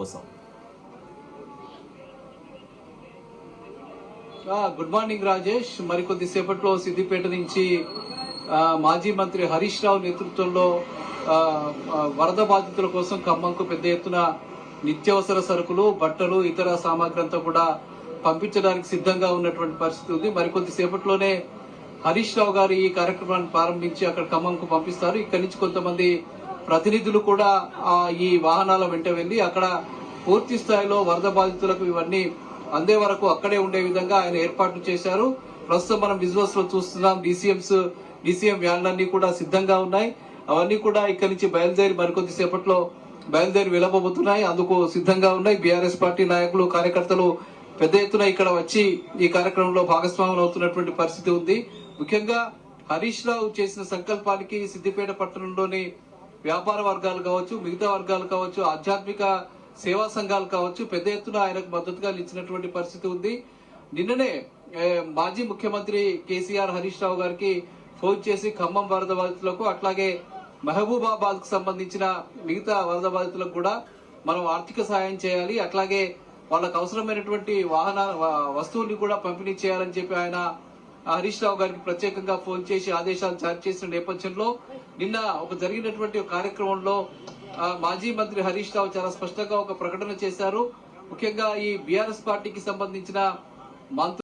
కోసం. Good morning Rajesh. మరికొద్ది సేపట్లో సిద్దిపేట నుంచి మాజీ మంత్రి హరీష్ రావు నేతృత్వంలో వరద బాధితుల కోసం ఖమ్మంకు పెద్ద ఎత్తున నిత్యావసర సరుకులు, బట్టలు, ఇతర సామాగ్రి అంతా కూడా పంపించడానికి సిద్ధంగా ఉన్నటువంటి పరిస్థితి ఉంది. మరికొద్ది సేపట్లోనే హరీష్ రావు గారు ఈ కార్యక్రమాన్ని ప్రారంభించి అక్కడ ఖమ్మంకు పంపిస్తారు. ఇక్కడి నుంచి కొంతమంది ప్రతినిధులు కూడా ఈ వాహనాల వెంట వెళ్లి అక్కడ పూర్తి స్థాయిలో వరద బాధితులకు ఇవన్నీ అందే వరకు అక్కడే ఉండే విధంగా ఆయన ఏర్పాట్లు చేశారు. ప్రస్తుతం మనం విజువల్స్ లో చూస్తున్నాం. డిసిఎం వ్యాన్లన్నీ కూడా సిద్ధంగా ఉన్నాయి. అవన్నీ కూడా ఇక్కడి నుంచి మరికొద్ది సేపట్లో బయలుదేరి వెళ్ళబోతున్నాయి. అందుకు సిద్ధంగా ఉన్నాయి. బీఆర్ఎస్ పార్టీ నాయకులు, కార్యకర్తలు పెద్ద ఎత్తున ఇక్కడ వచ్చి ఈ కార్యక్రమంలో భాగస్వాములు అవుతున్నటువంటి పరిస్థితి ఉంది. ముఖ్యంగా హరీష్ రావు చేసిన సంకల్పానికి సిద్దిపేట పట్టణంలోని వ్యాపార వర్గాలు కావచ్చు, మిగతా వర్గాలు కావచ్చు, ఆధ్యాత్మిక సేవా సంఘాలు కావచ్చు, పెద్ద ఎత్తున ఆయనకు మద్దతుగా నిలిచినటువంటి పరిస్థితి ఉంది. నిన్ననే మాజీ ముఖ్యమంత్రి కేసీఆర్ హరీష్ రావు గారికి ఫోన్ చేసి ఖమ్మం వరద బాధితులకు, అట్లాగే మహబూబాబాద్ కు సంబంధించిన మిగతా వరద బాధితులకు కూడా మనం ఆర్థిక సాయం చేయాలి, అట్లాగే వాళ్ళకు అవసరమైనటువంటి వస్తువుల్ని కూడా పంపిణీ చేయాలని చెప్పి ఆయన హరీష్ రావు గారికి ప్రత్యేకంగా ఫోన్ చేసి ఆదేశాలు జారీ చేసిన నేపథ్యంలో నిన్న జరిగినటువంటి కార్యక్రమంలో మాజీ మంత్రి హరీష్ రావు చాలా స్పష్టంగా ఒక ప్రకటన చేశారు. ముఖ్యంగా ఈ బీఆర్ఎస్ పార్టీకి సంబంధించిన మంత్రులు